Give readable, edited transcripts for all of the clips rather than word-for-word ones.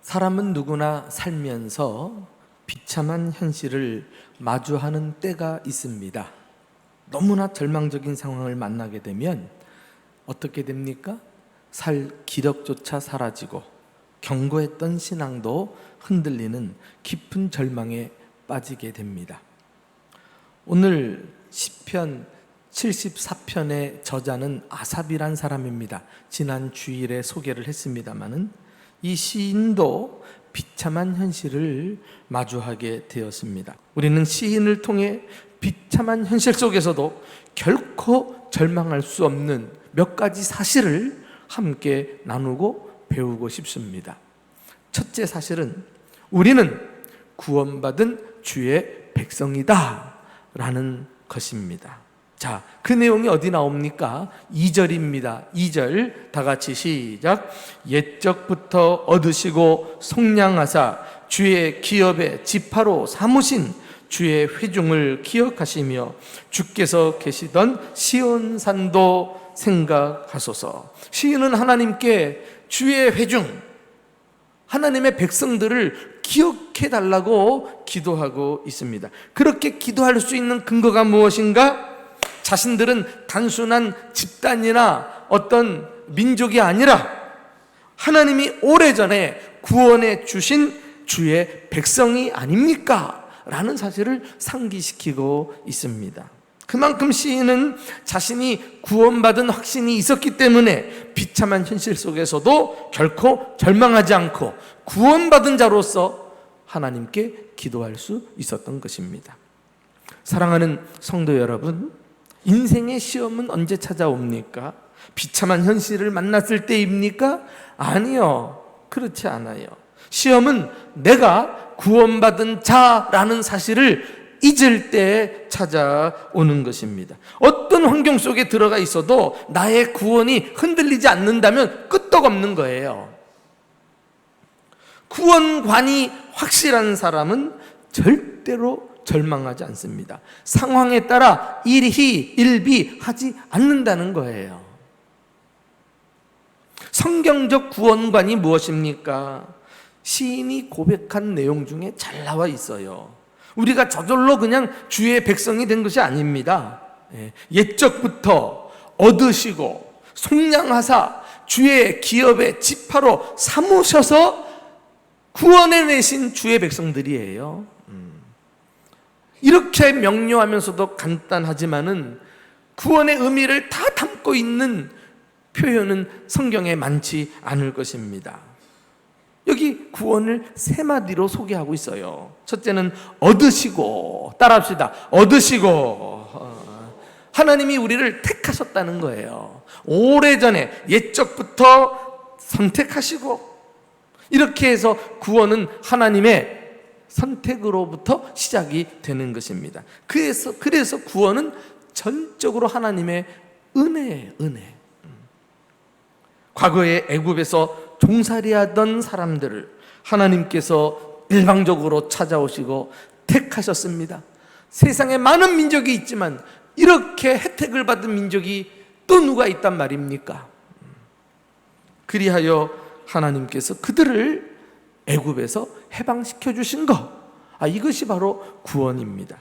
사람은 누구나 살면서 비참한 현실을 마주하는 때가 있습니다. 너무나 절망적인 상황을 만나게 되면 어떻게 됩니까? 살 기력조차 사라지고 견고했던 신앙도 흔들리는 깊은 절망에 빠지게 됩니다. 오늘 시편 74편의 저자는 아삽이란 사람입니다. 지난 주일에 소개를 했습니다마는 이 시인도 비참한 현실을 마주하게 되었습니다. 우리는 시인을 통해 비참한 현실 속에서도 결코 절망할 수 없는 몇 가지 사실을 함께 나누고 배우고 싶습니다. 첫째 사실은 우리는 구원받은 주의 백성이다 라는 것입니다. 자, 그 내용이 어디 나옵니까? 2절입니다. 2절 다 같이 시작. 옛적부터 얻으시고 속량하사 주의 기업에 지파로 삼으신 주의 회중을 기억하시며 주께서 계시던 시온산도 생각하소서. 시인은 하나님께 주의 회중, 하나님의 백성들을 기억해 달라고 기도하고 있습니다. 그렇게 기도할 수 있는 근거가 무엇인가? 자신들은 단순한 집단이나 어떤 민족이 아니라 하나님이 오래전에 구원해 주신 주의 백성이 아닙니까? 라는 사실을 상기시키고 있습니다. 그만큼 시인은 자신이 구원받은 확신이 있었기 때문에 비참한 현실 속에서도 결코 절망하지 않고 구원받은 자로서 하나님께 기도할 수 있었던 것입니다. 사랑하는 성도 여러분, 인생의 시험은 언제 찾아옵니까? 비참한 현실을 만났을 때입니까? 아니요, 그렇지 않아요. 시험은 내가 구원받은 자라는 사실을 잊을 때 찾아오는 것입니다. 어떤 환경 속에 들어가 있어도 나의 구원이 흔들리지 않는다면 끄떡없는 거예요. 구원관이 확실한 사람은 절대로 절망하지 않습니다. 상황에 따라 일희일비하지 않는다는 거예요. 성경적 구원관이 무엇입니까? 시인이 고백한 내용 중에 잘 나와 있어요. 우리가 저절로 그냥 주의 백성이 된 것이 아닙니다. 옛적부터 얻으시고 속량하사 주의 기업의 지파로 삼으셔서 구원해내신 주의 백성들이에요. 이렇게 명료하면서도 간단하지만은 구원의 의미를 다 담고 있는 표현은 성경에 많지 않을 것입니다. 여기 구원을 세 마디로 소개하고 있어요. 첫째는 얻으시고, 따라합시다. 얻으시고, 하나님이 우리를 택하셨다는 거예요. 오래전에 옛적부터 선택하시고, 이렇게 해서 구원은 하나님의 선택으로부터 시작이 되는 것입니다. 그래서 구원은 전적으로 하나님의 은혜예요, 은혜. 과거에 애굽에서 종살이하던 사람들을 하나님께서 일방적으로 찾아오시고 택하셨습니다. 세상에 많은 민족이 있지만 이렇게 혜택을 받은 민족이 또 누가 있단 말입니까? 그리하여 하나님께서 그들을 애굽에서 해방시켜 주신 것, 이것이 바로 구원입니다.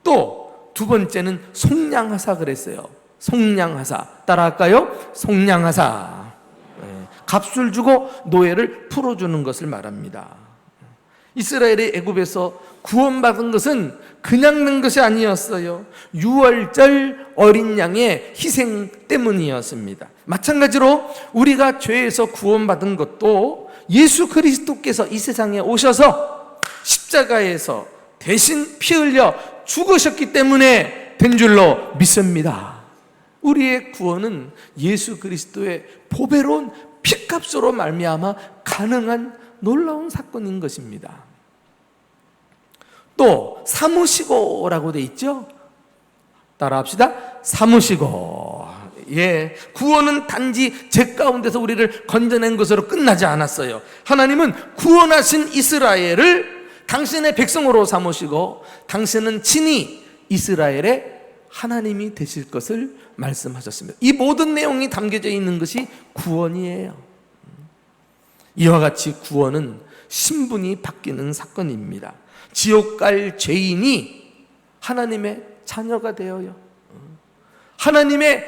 또 두 번째는 속량하사 그랬어요. 속량하사, 따라할까요? 속량하사. 값을 주고 노예를 풀어주는 것을 말합니다. 이스라엘의 애굽에서 구원받은 것은 그냥 는 것이 아니었어요. 유월절 어린 양의 희생 때문이었습니다. 마찬가지로 우리가 죄에서 구원받은 것도 예수 그리스도께서 이 세상에 오셔서 십자가에서 대신 피 흘려 죽으셨기 때문에 된 줄로 믿습니다. 우리의 구원은 예수 그리스도의 보배로운 피값으로 말미암아 가능한 놀라운 사건인 것입니다. 또 삼으시고라고 돼 있죠? 따라합시다. 삼으시고. 구원은 단지 죄 가운데서 우리를 건져낸 것으로 끝나지 않았어요. 하나님은 구원하신 이스라엘을 당신의 백성으로 삼으시고 당신은 친히 이스라엘의 하나님이 되실 것을 말씀하셨습니다. 이 모든 내용이 담겨져 있는 것이 구원이에요. 이와 같이 구원은 신분이 바뀌는 사건입니다. 지옥 갈 죄인이 하나님의 자녀가 되어요. 하나님의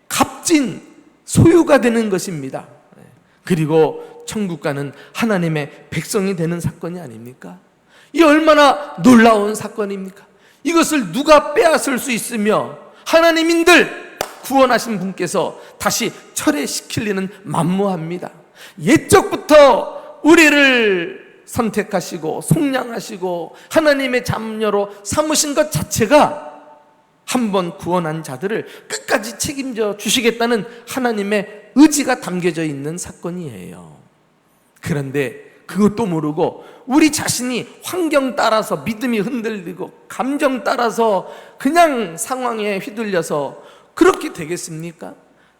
값진 소유가 되는 것입니다. 그리고 천국 가는 하나님의 백성이 되는 사건이 아닙니까? 이 얼마나 놀라운 사건입니까? 이것을 누가 빼앗을 수 있으며 하나님인들 구원하신 분께서 다시 철회시킬 리는 만무합니다. 옛적부터 우리를 선택하시고 속량하시고 하나님의 자녀로 삼으신 것 자체가 한번 구원한 자들을 끝까지 책임져 주시겠다는 하나님의 의지가 담겨져 있는 사건이에요. 그런데 그것도 모르고 우리 자신이 환경 따라서 믿음이 흔들리고 감정 따라서 그냥 상황에 휘둘려서 그렇게 되겠습니까?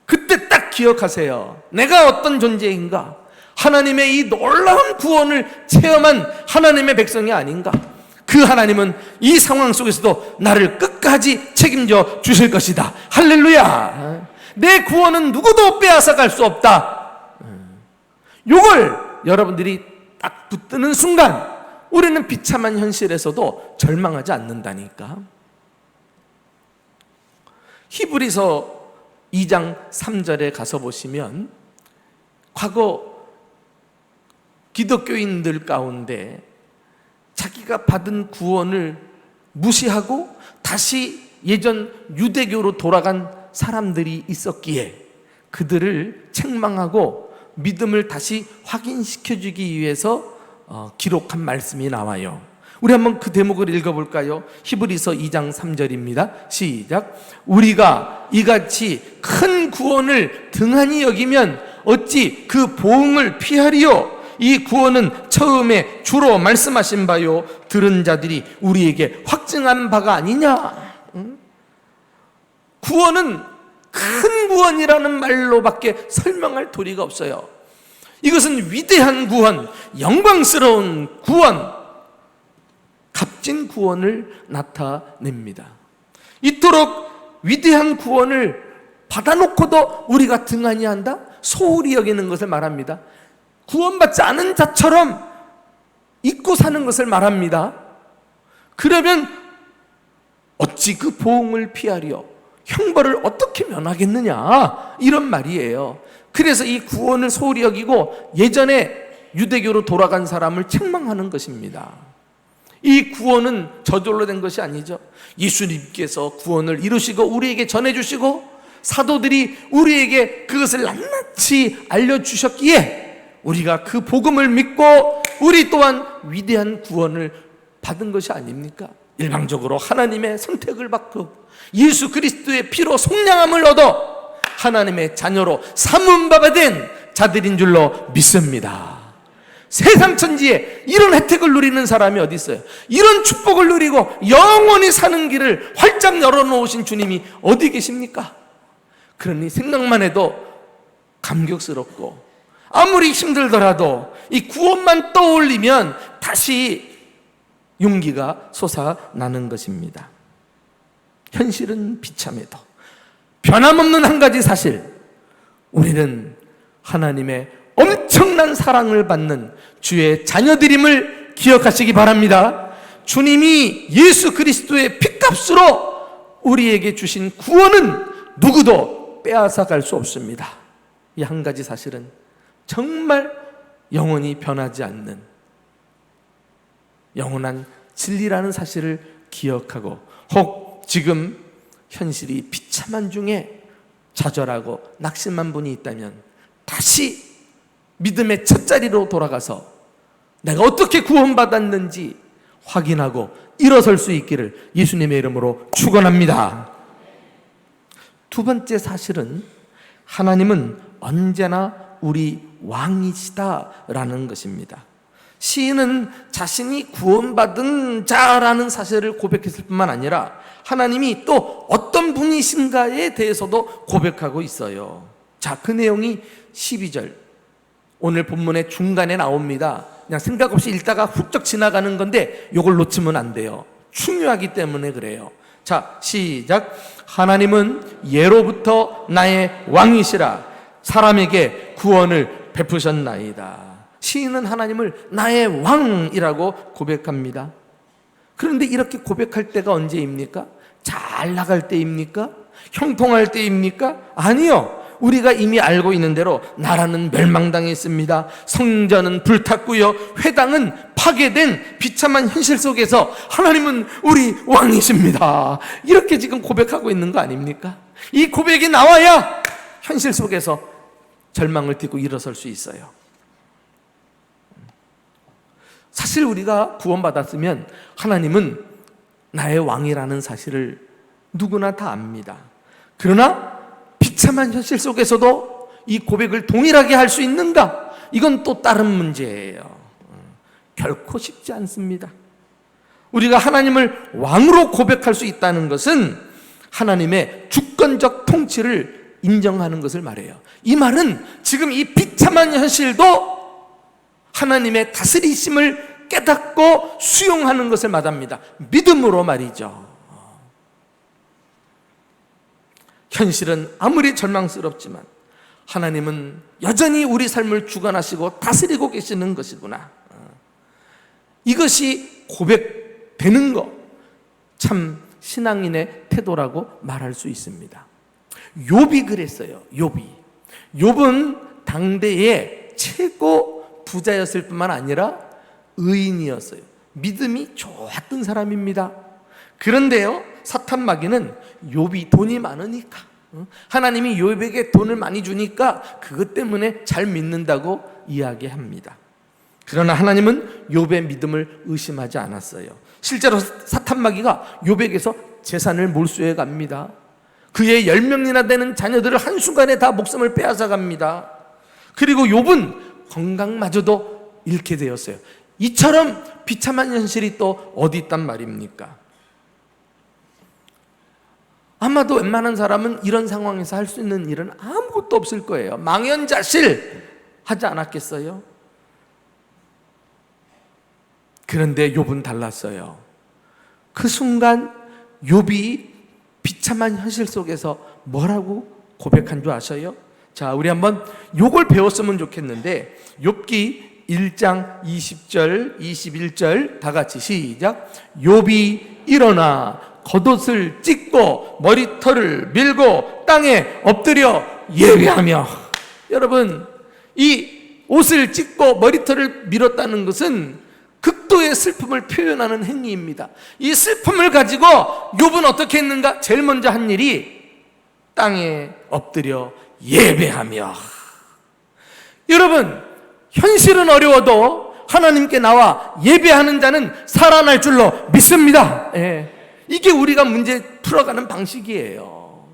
그때 딱 기억하세요. 내가 어떤 존재인가? 하나님의 이 놀라운 구원을 체험한 하나님의 백성이 아닌가? 그 하나님은 이 상황 속에서도 나를 끝까지 책임져 주실 것이다. 할렐루야. 내 구원은 누구도 빼앗아 갈 수 없다. 이걸 여러분들이 딱 붙드는 순간 우리는 비참한 현실에서도 절망하지 않는다니까. 히브리서 2장 3절에 가서 보시면 과거 기독교인들 가운데 자기가 받은 구원을 무시하고 다시 예전 유대교로 돌아간 사람들이 있었기에 그들을 책망하고 믿음을 다시 확인시켜주기 위해서 기록한 말씀이 나와요. 우리 한번 그 대목을 읽어볼까요? 히브리서 2장 3절입니다. 시작. 우리가 이같이 큰 구원을 등한히 여기면 어찌 그 보응을 피하리요? 이 구원은 처음에 주로 말씀하신 바요 들은 자들이 우리에게 확증한 바가 아니냐. 구원은 큰 구원이라는 말로밖에 설명할 도리가 없어요. 이것은 위대한 구원, 영광스러운 구원, 값진 구원을 나타냅니다. 이토록 위대한 구원을 받아놓고도 우리가 등한히 한다? 소홀히 여기는 것을 말합니다. 구원받지 않은 자처럼 잊고 사는 것을 말합니다. 그러면 어찌 그 보응을 피하리요? 형벌을 어떻게 면하겠느냐? 이런 말이에요. 그래서 이 구원을 소홀히 여기고 예전에 유대교로 돌아간 사람을 책망하는 것입니다. 이 구원은 저절로 된 것이 아니죠. 예수님께서 구원을 이루시고 우리에게 전해주시고 사도들이 우리에게 그것을 낱낱이 알려주셨기에 우리가 그 복음을 믿고 우리 또한 위대한 구원을 받은 것이 아닙니까? 일방적으로 하나님의 선택을 받고 예수 그리스도의 피로 속량함을 얻어 하나님의 자녀로 삼은 바 된 자들인 줄로 믿습니다. 세상 천지에 이런 혜택을 누리는 사람이 어디 있어요? 이런 축복을 누리고 영원히 사는 길을 활짝 열어놓으신 주님이 어디 계십니까? 그러니 생각만 해도 감격스럽고 아무리 힘들더라도 이 구원만 떠올리면 다시 용기가 솟아나는 것입니다. 현실은 비참해도 변함없는 한 가지 사실, 우리는 하나님의 엄청난 사랑을 받는 주의 자녀들임을 기억하시기 바랍니다. 주님이 예수 그리스도의 핏값으로 우리에게 주신 구원은 누구도 빼앗아 갈 수 없습니다. 이 한 가지 사실은 정말 영원히 변하지 않는 영원한 진리라는 사실을 기억하고, 혹 지금 현실이 비참한 중에 좌절하고 낙심한 분이 있다면 다시 믿음의 첫자리로 돌아가서 내가 어떻게 구원받았는지 확인하고 일어설 수 있기를 예수님의 이름으로 축원합니다. 두 번째 사실은 하나님은 언제나 우리 왕이시다라는 것입니다. 시인은 자신이 구원받은 자라는 사실을 고백했을 뿐만 아니라 하나님이 또 어떤 분이신가에 대해서도 고백하고 있어요. 자, 그 내용이 12절 오늘 본문의 중간에 나옵니다. 그냥 생각 없이 읽다가 훌쩍 지나가는 건데 이걸 놓치면 안 돼요. 중요하기 때문에 그래요. 자, 시작. 하나님은 예로부터 나의 왕이시라 사람에게 구원을 베푸셨나이다. 시인은 하나님을 나의 왕이라고 고백합니다. 그런데 이렇게 고백할 때가 언제입니까? 잘 나갈 때입니까? 형통할 때입니까? 아니요. 우리가 이미 알고 있는 대로 나라는 멸망당했습니다. 성전은 불탔고요, 회당은 파괴된 비참한 현실 속에서 하나님은 우리 왕이십니다. 이렇게 지금 고백하고 있는 거 아닙니까? 이 고백이 나와야 현실 속에서 절망을 딛고 일어설 수 있어요. 사실 우리가 구원받았으면 하나님은 나의 왕이라는 사실을 누구나 다 압니다. 그러나 비참한 현실 속에서도 이 고백을 동일하게 할 수 있는가? 이건 또 다른 문제예요. 결코 쉽지 않습니다. 우리가 하나님을 왕으로 고백할 수 있다는 것은 하나님의 주권적 통치를 인정하는 것을 말해요. 이 말은 지금 이 비참한 현실도 하나님의 다스리심을 깨닫고 수용하는 것을 말합니다. 믿음으로 말이죠. 현실은 아무리 절망스럽지만 하나님은 여전히 우리 삶을 주관하시고 다스리고 계시는 것이구나. 이것이 고백되는 것, 참 신앙인의 태도라고 말할 수 있습니다. 욥이 그랬어요. 욥은 당대의 최고 부자였을 뿐만 아니라 의인이었어요. 믿음이 좋았던 사람입니다. 그런데요, 사탄 마귀는 욥이 돈이 많으니까, 하나님이 욥에게 돈을 많이 주니까 그것 때문에 잘 믿는다고 이야기합니다. 그러나 하나님은 욥의 믿음을 의심하지 않았어요. 실제로 사탄 마귀가 욥에게서 재산을 몰수해 갑니다. 그의 10명이나 되는 자녀들을 한순간에 다 목숨을 빼앗아 갑니다. 그리고 욥은 건강마저도 잃게 되었어요. 이처럼 비참한 현실이 또 어디 있단 말입니까? 아마도 웬만한 사람은 이런 상황에서 할 수 있는 일은 아무것도 없을 거예요. 망연자실 하지 않았겠어요? 그런데 욥은 달랐어요. 그 순간 욥이 비참한 현실 속에서 뭐라고 고백한 줄 아셔요? 자, 우리 한번 요걸 배웠으면 좋겠는데, 욥기 1장 20절, 21절 다 같이 시작. 욥이 일어나 겉옷을 찢고 머리털을 밀고 땅에 엎드려 예배하며. 여러분, 이 옷을 찢고 머리털을 밀었다는 것은 극도의 슬픔을 표현하는 행위입니다. 이 슬픔을 가지고 욥은 어떻게 했는가? 제일 먼저 한 일이 땅에 엎드려 예배하며. 여러분, 현실은 어려워도 하나님께 나와 예배하는 자는 살아날 줄로 믿습니다. 이게 우리가 문제 풀어가는 방식이에요.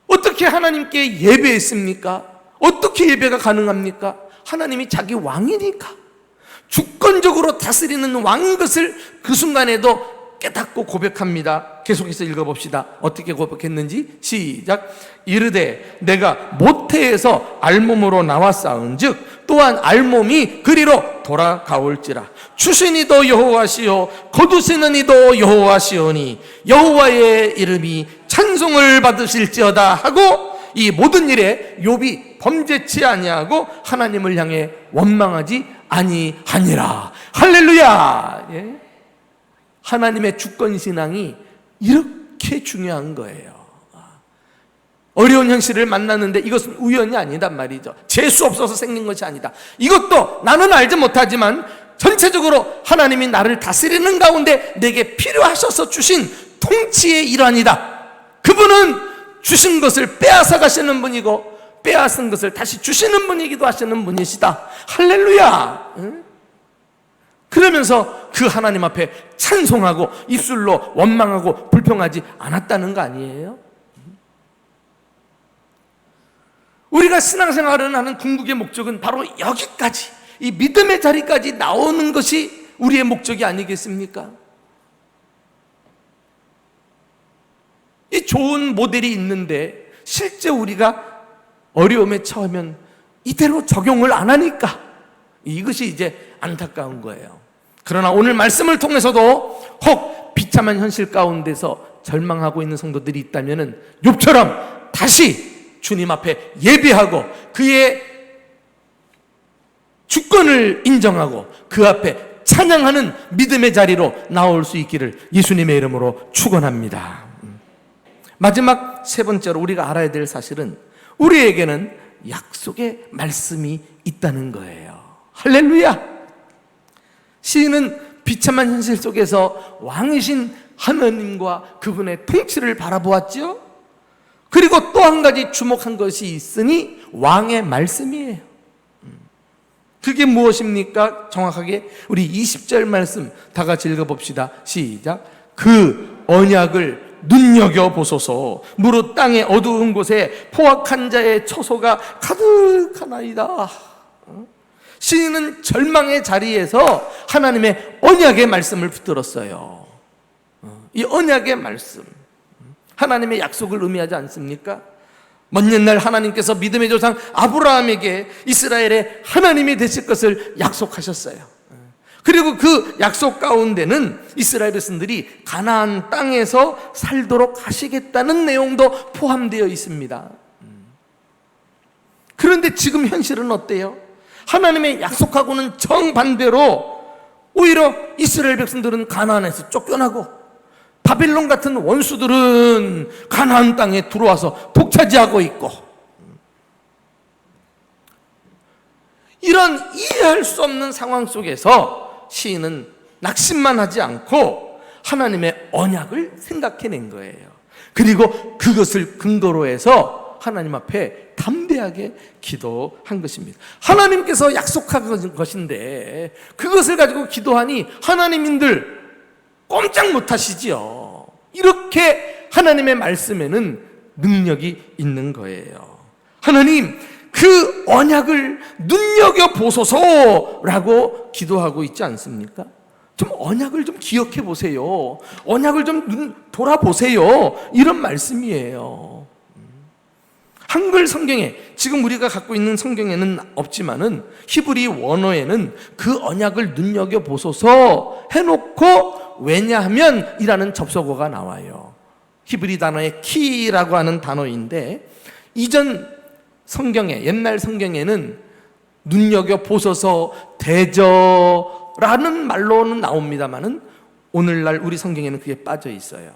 어떻게 하나님께 예배했습니까? 어떻게 예배가 가능합니까? 하나님이 자기 왕이니까, 주권적으로 다스리는 왕인 것을 그 순간에도 깨닫고 고백합니다. 계속해서 읽어봅시다. 어떻게 고백했는지 시작. 이르되 내가 모태에서 알몸으로 나왔사온즉 또한 알몸이 그리로 돌아가올지라. 주신 이도 여호와시요 거두시는 이도 여호와시오니 여호와의 이름이 찬송을 받으실지어다 하고, 이 모든 일에 욥이 범죄치 아니하고 하나님을 향해 원망하지 아니하니라. 할렐루야. 하나님의 주권신앙이 이렇게 중요한 거예요. 어려운 현실을 만났는데 이것은 우연이 아니단 말이죠. 재수 없어서 생긴 것이 아니다. 이것도 나는 알지 못하지만 전체적으로 하나님이 나를 다스리는 가운데 내게 필요하셔서 주신 통치의 일환이다. 그분은 주신 것을 빼앗아 가시는 분이고 빼앗은 것을 다시 주시는 분이기도 하시는 분이시다. 할렐루야. 그러면서 그 하나님 앞에 찬송하고 입술로 원망하고 불평하지 않았다는 거 아니에요? 우리가 신앙생활을 하는 궁극의 목적은 바로 여기까지, 이 믿음의 자리까지 나오는 것이 우리의 목적이 아니겠습니까? 이 좋은 모델이 있는데 실제 우리가 어려움에 처하면 이대로 적용을 안 하니까 이것이 이제 안타까운 거예요. 그러나 오늘 말씀을 통해서도 혹 비참한 현실 가운데서 절망하고 있는 성도들이 있다면 욥처럼 다시 주님 앞에 예배하고 그의 주권을 인정하고 그 앞에 찬양하는 믿음의 자리로 나올 수 있기를 예수님의 이름으로 축원합니다. 마지막 세 번째로 우리가 알아야 될 사실은 우리에게는 약속의 말씀이 있다는 거예요. 할렐루야! 시인은 비참한 현실 속에서 왕이신 하나님과 그분의 통치를 바라보았죠. 그리고 또 한 가지 주목한 것이 있으니 왕의 말씀이에요. 그게 무엇입니까? 정확하게 우리 20절 말씀 다 같이 읽어봅시다. 시작. 그 언약을 눈여겨보소서. 무릇 땅의 어두운 곳에 포악한 자의 처소가 가득하나이다. 시인은 절망의 자리에서 하나님의 언약의 말씀을 붙들었어요. 이 언약의 말씀, 하나님의 약속을 의미하지 않습니까? 먼 옛날 하나님께서 믿음의 조상 아브라함에게 이스라엘의 하나님이 되실 것을 약속하셨어요. 그리고 그 약속 가운데는 이스라엘 백성들이 가나안 땅에서 살도록 하시겠다는 내용도 포함되어 있습니다. 그런데 지금 현실은 어때요? 하나님의 약속하고는 정반대로 오히려 이스라엘 백성들은 가나안에서 쫓겨나고 바빌론 같은 원수들은 가나안 땅에 들어와서 독차지하고 있고, 이런 이해할 수 없는 상황 속에서 시인은 낙심만 하지 않고 하나님의 언약을 생각해낸 거예요. 그리고 그것을 근거로 해서 하나님 앞에 담대하게 기도한 것입니다. 하나님께서 약속한 것인데 그것을 가지고 기도하니 하나님인들 꼼짝 못하시지요. 이렇게 하나님의 말씀에는 능력이 있는 거예요. 하나님, 그 언약을 눈여겨보소서라고 기도하고 있지 않습니까? 좀 언약을 좀 기억해 보세요. 언약을 좀 돌아보세요. 이런 말씀이에요. 한글 성경에, 지금 우리가 갖고 있는 성경에는 없지만은 히브리 원어에는 그 언약을 눈여겨보소서 해놓고 왜냐하면 이라는 접속어가 나와요. 히브리 단어의 키라고 하는 단어인데, 이전 성경에, 옛날 성경에는 눈여겨보소서 대저라는 말로는 나옵니다만은 오늘날 우리 성경에는 그게 빠져 있어요.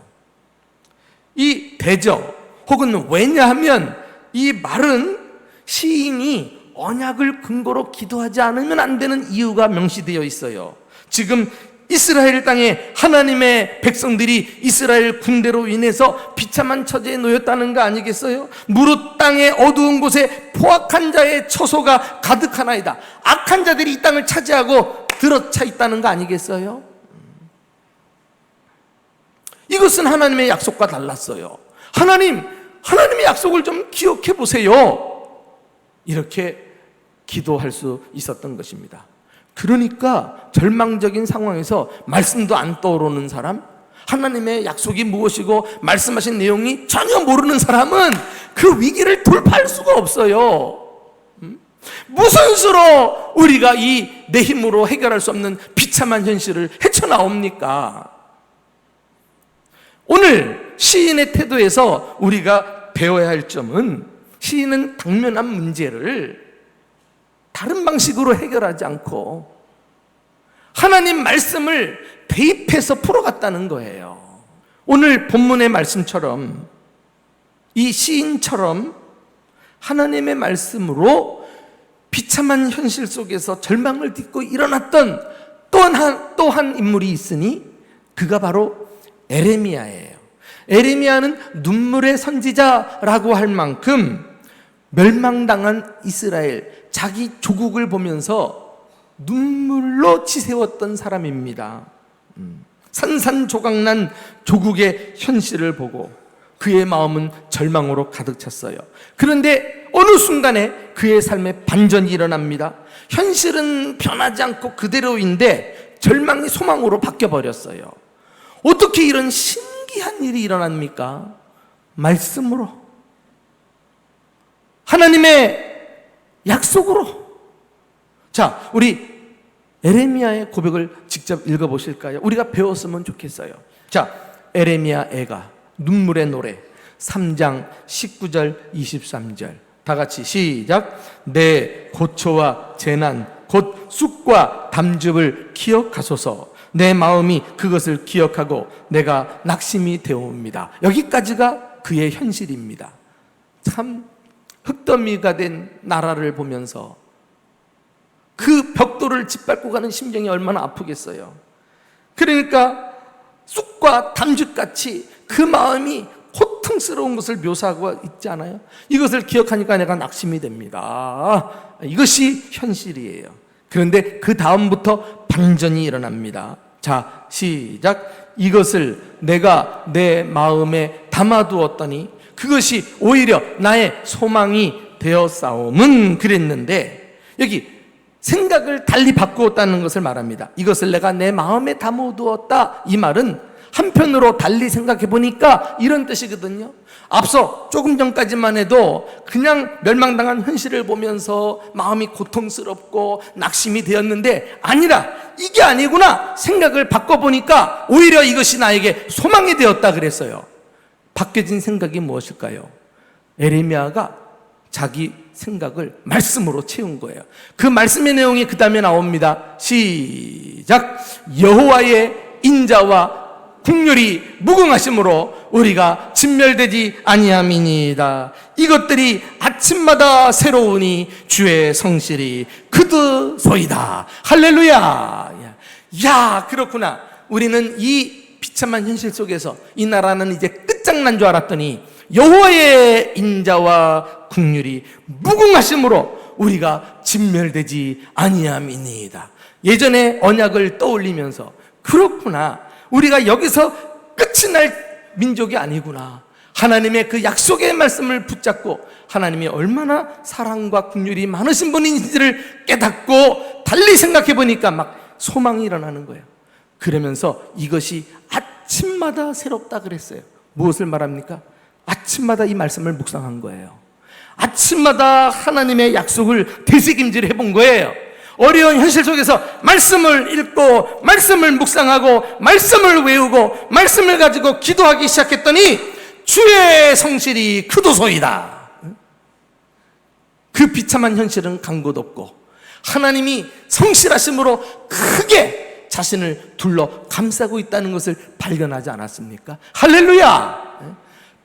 이 대저 혹은 왜냐하면, 이 말은 시인이 언약을 근거로 기도하지 않으면 안 되는 이유가 명시되어 있어요. 지금 이스라엘 땅에 하나님의 백성들이 이스라엘 군대로 인해서 비참한 처지에 놓였다는 거 아니겠어요? 무릇 땅의 어두운 곳에 포악한 자의 처소가 가득하나이다. 악한 자들이 이 땅을 차지하고 들어차 있다는 거 아니겠어요? 이것은 하나님의 약속과 달랐어요. 하나님의 약속을 좀 기억해 보세요. 이렇게 기도할 수 있었던 것입니다. 그러니까 절망적인 상황에서 말씀도 안 떠오르는 사람, 하나님의 약속이 무엇이고 말씀하신 내용이 전혀 모르는 사람은 그 위기를 돌파할 수가 없어요. 무슨 수로 우리가 이 내 힘으로 해결할 수 없는 비참한 현실을 헤쳐나옵니까? 오늘 시인의 태도에서 우리가 배워야 할 점은, 시인은 당면한 문제를 다른 방식으로 해결하지 않고 하나님 말씀을 대입해서 풀어갔다는 거예요. 오늘 본문의 말씀처럼, 이 시인처럼 하나님의 말씀으로 비참한 현실 속에서 절망을 딛고 일어났던 또 한 인물이 있으니 그가 바로 에레미야예요. 에레미야는 눈물의 선지자라고 할 만큼 멸망당한 이스라엘, 자기 조국을 보면서 눈물로 치세웠던 사람입니다. 산산조각난 조국의 현실을 보고 그의 마음은 절망으로 가득 찼어요. 그런데 어느 순간에 그의 삶에 반전이 일어납니다. 현실은 변하지 않고 그대로인데 절망이 소망으로 바뀌어버렸어요. 어떻게 이런 신기한 일이 일어납니까? 말씀으로, 하나님의 약속으로. 자, 우리 에레미야의 고백을 직접 읽어보실까요? 우리가 배웠으면 좋겠어요. 자, 에레미야 애가 눈물의 노래 3장 19절 23절 다 같이 시작. 내 고초와 재난 곧 쑥과 담즙을 기억하소서. 내 마음이 그것을 기억하고 내가 낙심이 되어옵니다. 여기까지가 그의 현실입니다. 참 흙더미가 된 나라를 보면서 그 벽돌을 짓밟고 가는 심정이 얼마나 아프겠어요. 그러니까 쑥과 담즙같이 그 마음이 고통스러운 것을 묘사하고 있지 않아요? 이것을 기억하니까 내가 낙심이 됩니다. 이것이 현실이에요. 그런데 그 다음부터 반전이 일어납니다. 자, 시작. 이것을 내가 내 마음에 담아두었더니 그것이 오히려 나의 소망이 되었사옴은 그랬는데, 여기 생각을 달리 바꾸었다는 것을 말합니다. 이것을 내가 내 마음에 담아두었다, 이 말은 한편으로 달리 생각해 보니까 이런 뜻이거든요. 앞서 조금 전까지만 해도 그냥 멸망당한 현실을 보면서 마음이 고통스럽고 낙심이 되었는데, 아니라 이게 아니구나 생각을 바꿔보니까 오히려 이것이 나에게 소망이 되었다 그랬어요. 바뀌어진 생각이 무엇일까요? 에레미야가 자기 생각을 말씀으로 채운 거예요. 그 말씀의 내용이 그 다음에 나옵니다. 시작. 여호와의 인자와 국률이 무궁하심으로 우리가 진멸되지 아니함이니이다. 이것들이 아침마다 새로우니 주의 성실이 그드소이다. 할렐루야. 야, 그렇구나. 우리는 이 비참한 현실 속에서 이 나라는 이제 끝장난 줄 알았더니 여호와의 인자와 국률이 무궁하심으로 우리가 진멸되지 아니함이니이다. 예전의 언약을 떠올리면서 그렇구나, 우리가 여기서 끝이 날 민족이 아니구나. 하나님의 그 약속의 말씀을 붙잡고 하나님이 얼마나 사랑과 긍휼이 많으신 분인지를 깨닫고 달리 생각해 보니까 막 소망이 일어나는 거예요. 그러면서 이것이 아침마다 새롭다 그랬어요. 무엇을 말합니까? 아침마다 이 말씀을 묵상한 거예요. 아침마다 하나님의 약속을 되새김질해 본 거예요. 어려운 현실 속에서 말씀을 읽고 말씀을 묵상하고 말씀을 외우고 말씀을 가지고 기도하기 시작했더니 주의 성실이 그도소이다. 그 비참한 현실은 간 곳 없고 하나님이 성실하심으로 크게 자신을 둘러 감싸고 있다는 것을 발견하지 않았습니까? 할렐루야!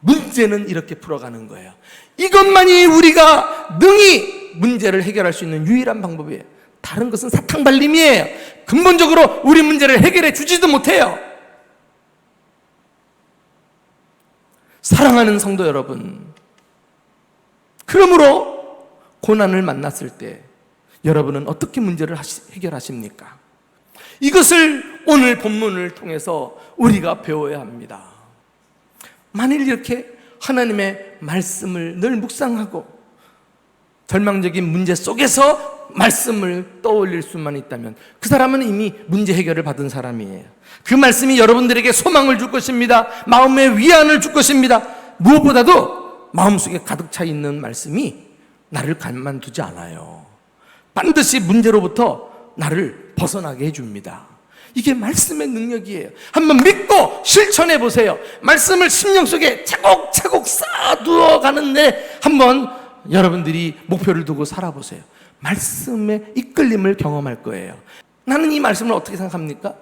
문제는 이렇게 풀어가는 거예요. 이것만이 우리가 능히 문제를 해결할 수 있는 유일한 방법이에요. 다른 것은 사탕발림이에요. 근본적으로 우리 문제를 해결해 주지도 못해요. 사랑하는 성도 여러분, 그러므로 고난을 만났을 때 여러분은 어떻게 문제를 해결하십니까? 이것을 오늘 본문을 통해서 우리가 배워야 합니다. 만일 이렇게 하나님의 말씀을 늘 묵상하고 절망적인 문제 속에서 말씀을 떠올릴 수만 있다면 그 사람은 이미 문제 해결을 받은 사람이에요. 그 말씀이 여러분들에게 소망을 줄 것입니다. 마음의 위안을 줄 것입니다. 무엇보다도 마음속에 가득 차 있는 말씀이 나를 가만두지 않아요. 반드시 문제로부터 나를 벗어나게 해줍니다. 이게 말씀의 능력이에요. 한번 믿고 실천해 보세요. 말씀을 심령 속에 차곡차곡 쌓아두어 가는데 한번 여러분들이 목표를 두고 살아보세요. 말씀의 이끌림을 경험할 거예요. 나는 이 말씀을 어떻게 생각합니까?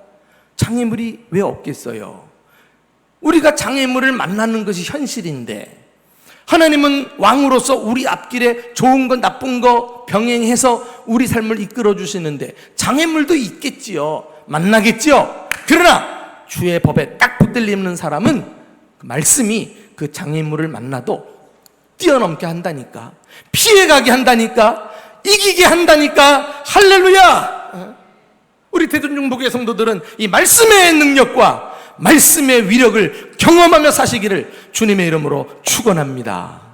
장애물이 왜 없겠어요? 우리가 장애물을 만나는 것이 현실인데 하나님은 왕으로서 우리 앞길에 좋은 것 나쁜 거 병행해서 우리 삶을 이끌어 주시는데 장애물도 있겠지요. 만나겠지요. 그러나 주의 법에 딱 붙들리는 사람은 그 말씀이 그 장애물을 만나도 뛰어넘게 한다니까, 피해가게 한다니까, 이기게 한다니까. 할렐루야. 우리 대전중복의 성도들은 이 말씀의 능력과 말씀의 위력을 경험하며 사시기를 주님의 이름으로 축원합니다.